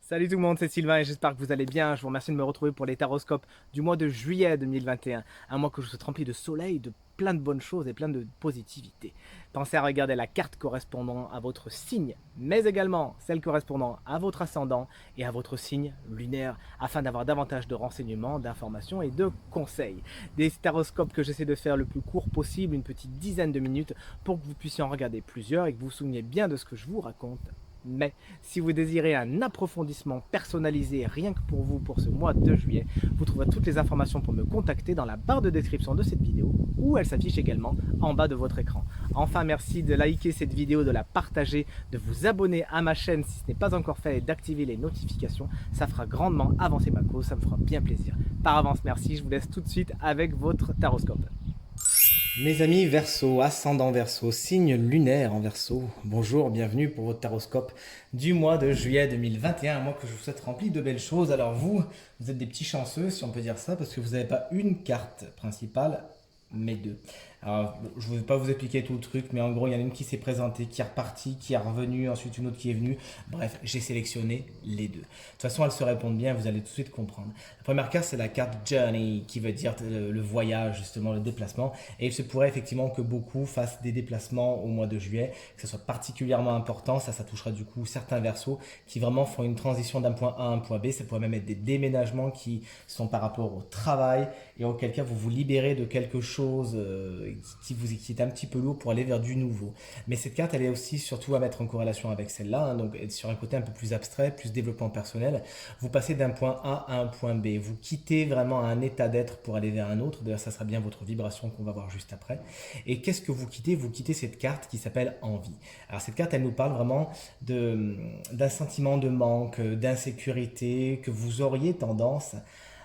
Salut tout le monde, c'est Sylvain et j'espère que vous allez bien. Je vous remercie de me retrouver pour les taroscopes du mois de juillet 2021. Un mois que je souhaite rempli de soleil, de plein de bonnes choses et plein de positivité. Pensez à regarder la carte correspondant à votre signe, mais également celle correspondant à votre ascendant et à votre signe lunaire, afin d'avoir davantage de renseignements, d'informations et de conseils. Des taroscopes que j'essaie de faire le plus court possible, une petite dizaine de minutes, pour que vous puissiez en regarder plusieurs et que vous vous souveniez bien de ce que je vous raconte. Mais si vous désirez un approfondissement personnalisé rien que pour vous pour ce mois de juillet, vous trouverez toutes les informations pour me contacter dans la barre de description de cette vidéo où elle s'affiche également en bas de votre écran. Enfin, merci de liker cette vidéo, de la partager, de vous abonner à ma chaîne si ce n'est pas encore fait et d'activer les notifications. Ça fera grandement avancer ma cause, ça me fera bien plaisir. Par avance, merci, je vous laisse tout de suite avec votre taroscope. Mes amis Verseau, ascendant Verseau, signe lunaire en Verseau, bonjour, bienvenue pour votre taroscope du mois de juillet 2021, un mois que je vous souhaite rempli de belles choses. Alors vous êtes des petits chanceux si on peut dire ça, parce que vous n'avez pas une carte principale, mais deux. Alors, bon, je ne vais pas vous expliquer tout le truc, mais en gros, il y en a une qui s'est présentée, qui est repartie, qui est revenue, ensuite une autre qui est venue. Bref, j'ai sélectionné les deux. De toute façon, elles se répondent bien, vous allez tout de suite comprendre. La première carte, c'est la carte Journey, qui veut dire le voyage, justement, le déplacement. Et il se pourrait effectivement que beaucoup fassent des déplacements au mois de juillet, que ce soit particulièrement important. Ça touchera du coup certains versos qui vraiment font une transition d'un point A à un point B. Ça pourrait même être des déménagements qui sont par rapport au travail et auquel cas vous vous libérez de quelque chose qui est un petit peu lourd pour aller vers du nouveau. Mais cette carte, elle est aussi surtout à mettre en corrélation avec celle-là, hein, donc sur un côté un peu plus abstrait, plus développement personnel. Vous passez d'un point A à un point B. Vous quittez vraiment un état d'être pour aller vers un autre. D'ailleurs, ça sera bien votre vibration qu'on va voir juste après. Et qu'est-ce que vous quittez? Vous quittez cette carte qui s'appelle envie. Alors cette carte, elle nous parle vraiment d'un sentiment de manque, d'insécurité que vous auriez tendance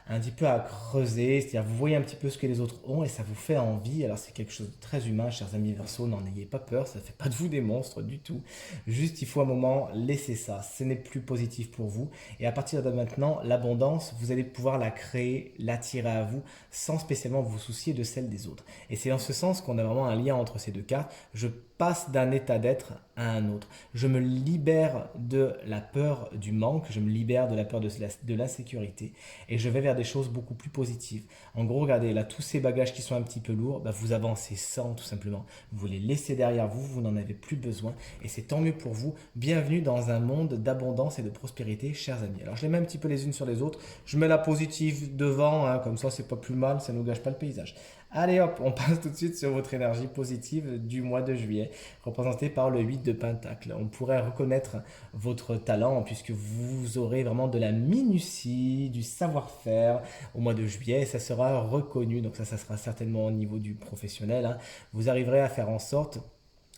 un petit peu à creuser, c'est-à-dire vous voyez un petit peu ce que les autres ont et ça vous fait envie. Alors c'est quelque chose de très humain, chers amis Verseau, n'en ayez pas peur, ça ne fait pas de vous des monstres du tout. Juste il faut un moment laisser ça, ce n'est plus positif pour vous. Et à partir de maintenant, l'abondance, vous allez pouvoir la créer, l'attirer à vous sans spécialement vous soucier de celle des autres. Et c'est en ce sens qu'on a vraiment un lien entre ces deux cartes. Je passe d'un état d'être à un autre. Je me libère de la peur du manque, je me libère de la peur de l'insécurité et je vais vers des choses beaucoup plus positives. En gros, regardez, là, tous ces bagages qui sont un petit peu lourds, bah, vous avancez sans tout simplement. Vous les laissez derrière vous, vous n'en avez plus besoin et c'est tant mieux pour vous. Bienvenue dans un monde d'abondance et de prospérité, chers amis. Alors, je les mets un petit peu les unes sur les autres. Je mets la positive devant, hein, comme ça, c'est pas plus mal, ça ne nous gâche pas le paysage. Allez hop, on passe tout de suite sur votre énergie positive du mois de juillet, représentée par le 8 de Pentacle. On pourrait reconnaître votre talent puisque vous aurez vraiment de la minutie, du savoir-faire au mois de juillet et ça sera reconnu. Donc ça sera certainement au niveau du professionnel, hein. Vous arriverez à faire en sorte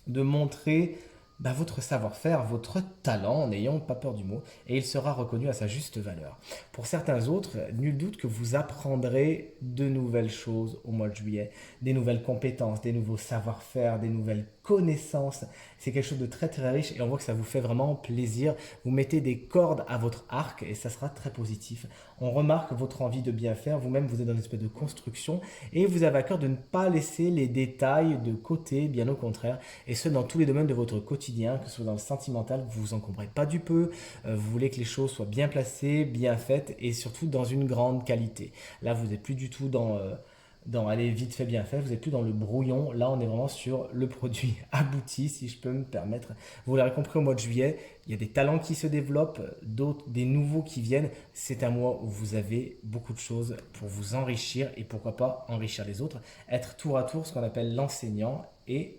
de montrer votre savoir-faire, votre talent, n'ayons pas peur du mot, et il sera reconnu à sa juste valeur. Pour certains autres, nul doute que vous apprendrez de nouvelles choses au mois de juillet, des nouvelles compétences, des nouveaux savoir-faire, des nouvelles connaissances. C'est quelque chose de très très riche et on voit que ça vous fait vraiment plaisir. Vous mettez des cordes à votre arc et ça sera très positif. On remarque votre envie de bien faire, vous-même vous êtes dans une espèce de construction et vous avez à cœur de ne pas laisser les détails de côté, bien au contraire, et ce dans tous les domaines de votre quotidien, que ce soit dans le sentimental, vous vous encombrez pas du peu, vous voulez que les choses soient bien placées, bien faites et surtout dans une grande qualité. Là, vous n'êtes plus du tout dans aller vite fait, bien fait, vous n'êtes plus dans le brouillon. Là, on est vraiment sur le produit abouti, si je peux me permettre. Vous l'aurez compris, au mois de juillet, il y a des talents qui se développent, d'autres, des nouveaux qui viennent. C'est un mois où vous avez beaucoup de choses pour vous enrichir et pourquoi pas enrichir les autres. Être tour à tour ce qu'on appelle l'enseignant et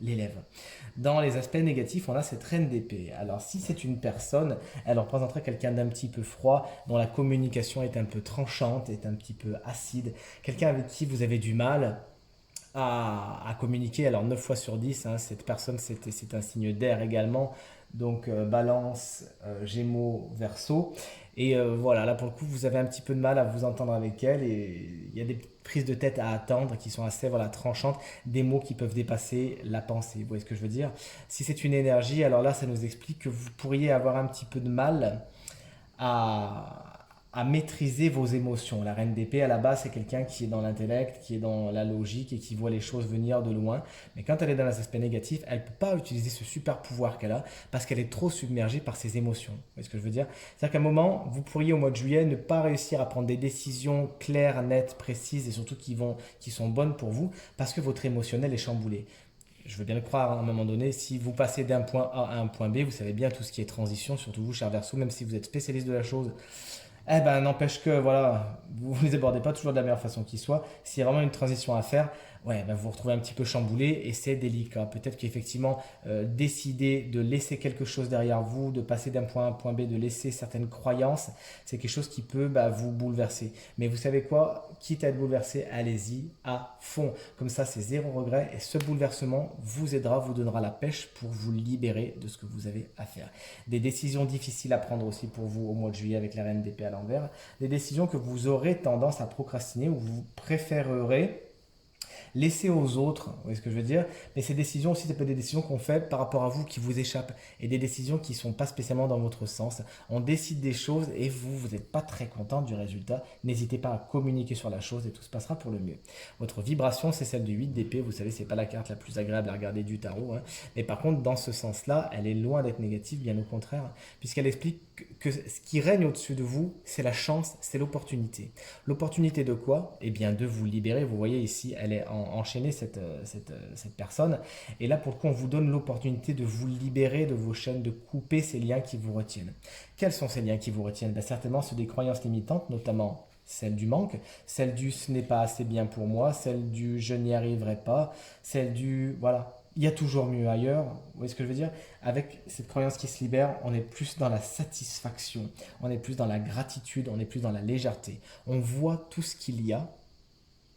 l'élève. Dans les aspects négatifs, on a cette reine d'épée. Alors si c'est une personne, elle représenterait quelqu'un d'un petit peu froid, dont la communication est un peu tranchante, est un petit peu acide, quelqu'un avec qui vous avez du mal à communiquer. Alors 9 fois sur 10, hein, cette personne c'est un signe d'air également, donc balance, gémeaux, verseau. Et voilà, là pour le coup, vous avez un petit peu de mal à vous entendre avec elle et il y a des prises de tête à attendre qui sont assez voilà, tranchantes, des mots qui peuvent dépasser la pensée. Vous voyez ce que je veux dire? Si c'est une énergie, alors là, ça nous explique que vous pourriez avoir un petit peu de mal à, à maîtriser vos émotions. La reine d'épée, à la base, c'est quelqu'un qui est dans l'intellect, qui est dans la logique et qui voit les choses venir de loin. Mais quand elle est dans les aspects négatifs, elle ne peut pas utiliser ce super pouvoir qu'elle a parce qu'elle est trop submergée par ses émotions. Vous voyez ce que je veux dire? C'est-à-dire qu'à un moment, vous pourriez au mois de juillet ne pas réussir à prendre des décisions claires, nettes, précises et surtout qui sont bonnes pour vous parce que votre émotionnel est chamboulé. Je veux bien le croire, hein, à un moment donné, si vous passez d'un point A à un point B, vous savez bien tout ce qui est transition, surtout vous, cher Verseau, même si vous êtes spécialiste de la chose, eh ben, n'empêche que, voilà, vous ne les abordez pas toujours de la meilleure façon qui soit. S'il y a vraiment une transition à faire, ouais, ben, vous vous retrouvez un petit peu chamboulé et c'est délicat. Peut-être qu'effectivement, décider de laisser quelque chose derrière vous, de passer d'un point A à un point B, de laisser certaines croyances, c'est quelque chose qui peut bah, vous bouleverser. Mais vous savez quoi? Quitte à être bouleversé, allez-y à fond. Comme ça, c'est zéro regret et ce bouleversement vous aidera, vous donnera la pêche pour vous libérer de ce que vous avez à faire. Des décisions difficiles à prendre aussi pour vous au mois de juillet avec la reine d'épée à l'envers. Des décisions que vous aurez tendance à procrastiner ou vous préférerez laisser aux autres, vous voyez ce que je veux dire? Mais ces décisions aussi, ça peut être des décisions qu'on fait par rapport à vous qui vous échappent et des décisions qui ne sont pas spécialement dans votre sens. On décide des choses et vous n'êtes pas très content du résultat. N'hésitez pas à communiquer sur la chose et tout se passera pour le mieux. Votre vibration, c'est celle du 8 d'épée. Vous savez, c'est pas la carte la plus agréable à regarder du tarot, hein. Mais par contre, dans ce sens-là, elle est loin d'être négative, bien au contraire, puisqu'elle explique que ce qui règne au-dessus de vous, c'est la chance, c'est l'opportunité. L'opportunité de quoi? Eh bien, de vous libérer. Vous voyez ici, elle est enchaînée, cette personne. Et là, pour le coup, on vous donne l'opportunité de vous libérer de vos chaînes, de couper ces liens qui vous retiennent. Quels sont ces liens qui vous retiennent? Ben, certainement ceux des croyances limitantes, notamment celle du manque, celle du ce n'est pas assez bien pour moi, celle du je n'y arriverai pas, celle du voilà, il y a toujours mieux ailleurs. Vous voyez ce que je veux dire? Avec cette croyance qui se libère, on est plus dans la satisfaction, on est plus dans la gratitude, on est plus dans la légèreté. On voit tout ce qu'il y a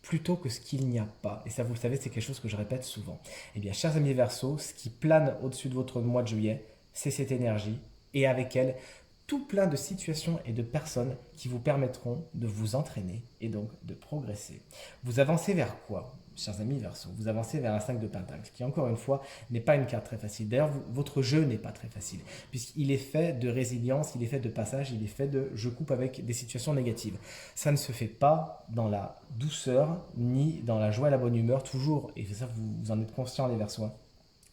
plutôt que ce qu'il n'y a pas. Et ça, vous le savez, c'est quelque chose que je répète souvent. Eh bien, chers amis Verseau, ce qui plane au-dessus de votre mois de juillet, c'est cette énergie. Et avec elle, tout plein de situations et de personnes qui vous permettront de vous entraîner et donc de progresser. Vous avancez vers quoi, chers amis Verseau? Vous avancez vers un 5 de Pentacle, qui encore une fois n'est pas une carte très facile. D'ailleurs, votre jeu n'est pas très facile, puisqu'il est fait de résilience, il est fait de passage, il est fait de je coupe avec des situations négatives. Ça ne se fait pas dans la douceur, ni dans la joie et la bonne humeur, toujours, et ça vous en êtes conscient les Verseaux.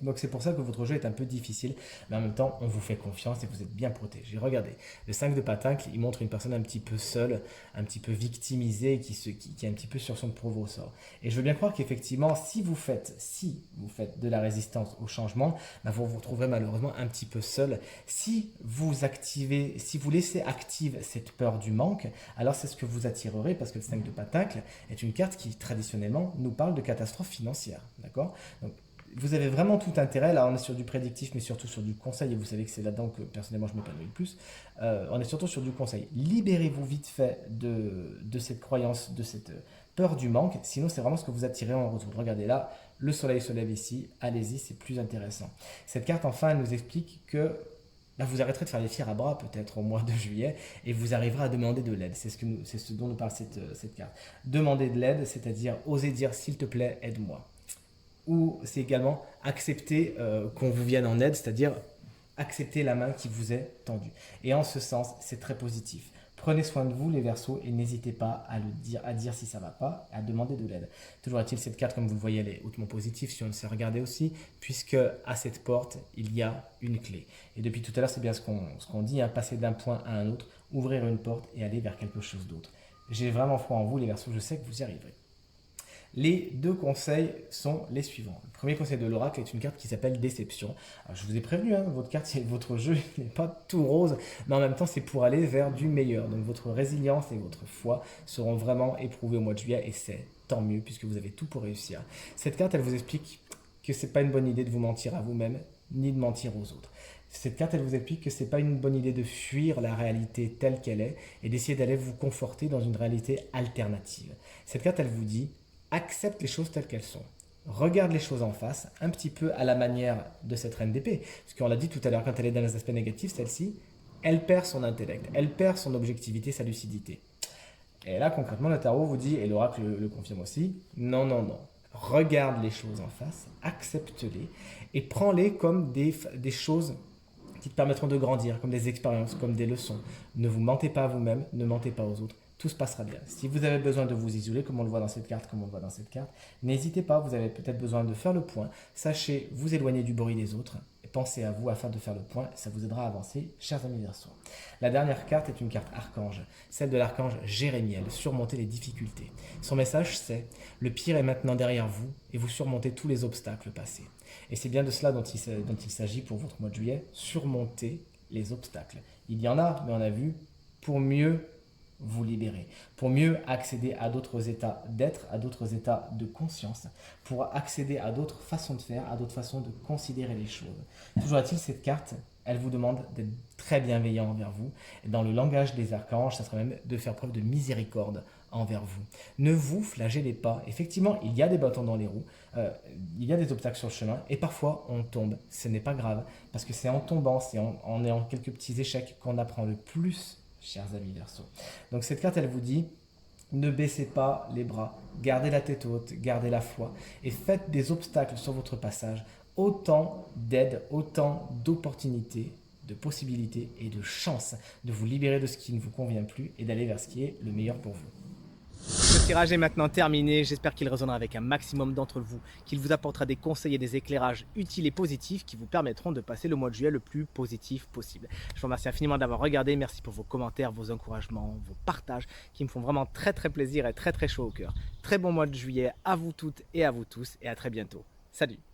Donc c'est pour ça que votre jeu est un peu difficile, mais en même temps, on vous fait confiance et vous êtes bien protégé. Regardez, le 5 de Pentacle, il montre une personne un petit peu seule, un petit peu victimisée, qui est un petit peu sur son propre sort. Et je veux bien croire qu'effectivement, si vous faites de la résistance au changement, ben vous vous retrouverez malheureusement un petit peu seul. Si vous laissez active cette peur du manque, alors c'est ce que vous attirerez, parce que le 5 de Pentacle est une carte qui traditionnellement nous parle de catastrophe financière. D'accord? Donc, vous avez vraiment tout intérêt, là on est sur du prédictif mais surtout sur du conseil et vous savez que c'est là-dedans que personnellement je m'épanouis le plus. On est surtout sur du conseil. Libérez-vous vite fait de cette croyance, de cette peur du manque, sinon c'est vraiment ce que vous attirez en retour. Regardez là, le soleil se lève ici, allez-y, c'est plus intéressant. Cette carte enfin elle nous explique que là, vous arrêterez de faire les fiers à bras peut-être au mois de juillet et vous arriverez à demander de l'aide. C'est ce dont nous parle cette carte. Demander de l'aide, c'est-à-dire oser dire s'il te plaît, aide-moi. Ou c'est également accepter qu'on vous vienne en aide, c'est-à-dire accepter la main qui vous est tendue. Et en ce sens, c'est très positif. Prenez soin de vous les Verseaux et n'hésitez pas à dire si ça ne va pas, à demander de l'aide. Toujours est-il, cette carte, comme vous le voyez, elle est hautement positive si on le sait regarder aussi, puisque à cette porte, il y a une clé. Et depuis tout à l'heure, c'est bien ce qu'on dit, hein, passer d'un point à un autre, ouvrir une porte et aller vers quelque chose d'autre. J'ai vraiment foi en vous les Verseaux, je sais que vous y arriverez. Les deux conseils sont les suivants. Le premier conseil de l'oracle est une carte qui s'appelle Déception. Alors, je vous ai prévenu, hein, votre jeu n'est pas tout rose, mais en même temps c'est pour aller vers du meilleur. Donc votre résilience et votre foi seront vraiment éprouvées au mois de juillet et c'est tant mieux puisque vous avez tout pour réussir. Cette carte, elle vous explique que c'est pas une bonne idée de vous mentir à vous-même ni de mentir aux autres. Cette carte, elle vous explique que c'est pas une bonne idée de fuir la réalité telle qu'elle est et d'essayer d'aller vous conforter dans une réalité alternative. Cette carte, elle vous dit accepte les choses telles qu'elles sont. Regarde les choses en face, un petit peu à la manière de cette reine d'épée. Parce qu'on l'a dit tout à l'heure, quand elle est dans les aspects négatifs, celle-ci, elle perd son intellect, elle perd son objectivité, sa lucidité. Et là, concrètement, le tarot vous dit, et l'oracle le confirme aussi, non, non, non. Regarde les choses en face, accepte-les et prends-les comme des choses qui te permettront de grandir, comme des expériences, comme des leçons. Ne vous mentez pas à vous-même, ne mentez pas aux autres. Tout se passera bien. Si vous avez besoin de vous isoler, comme on le voit dans cette carte, n'hésitez pas, vous avez peut-être besoin de faire le point. Sachez vous éloigner du bruit des autres et pensez à vous afin de faire le point. Ça vous aidera à avancer, chers amis Verseau. La dernière carte est une carte archange, celle de l'archange Jérémiel, surmonter les difficultés. Son message c'est « Le pire est maintenant derrière vous et vous surmontez tous les obstacles passés ». Et c'est bien de cela dont il s'agit pour votre mois de juillet, surmonter les obstacles. Il y en a, mais on a vu, pour mieux vous libérer, pour mieux accéder à d'autres états d'être, à d'autres états de conscience, pour accéder à d'autres façons de faire, à d'autres façons de considérer les choses. Toujours est-il, cette carte, elle vous demande d'être très bienveillant envers vous. Et dans le langage des archanges, ça serait même de faire preuve de miséricorde envers vous. Ne vous flagellez pas. Effectivement, il y a des bâtons dans les roues, il y a des obstacles sur le chemin, et parfois on tombe. Ce n'est pas grave, parce que c'est en tombant, c'est en ayant quelques petits échecs qu'on apprend le plus, chers amis Verseau. Donc cette carte, elle vous dit, ne baissez pas les bras, gardez la tête haute, gardez la foi, et faites des obstacles sur votre passage, autant d'aides, autant d'opportunités, de possibilités et de chances de vous libérer de ce qui ne vous convient plus et d'aller vers ce qui est le meilleur pour vous. Ce tirage est maintenant terminé, j'espère qu'il résonnera avec un maximum d'entre vous, qu'il vous apportera des conseils et des éclairages utiles et positifs qui vous permettront de passer le mois de juillet le plus positif possible. Je vous remercie infiniment d'avoir regardé, merci pour vos commentaires, vos encouragements, vos partages qui me font vraiment très plaisir et très chaud au cœur. Très bon mois de juillet à vous toutes et à vous tous et à très bientôt. Salut!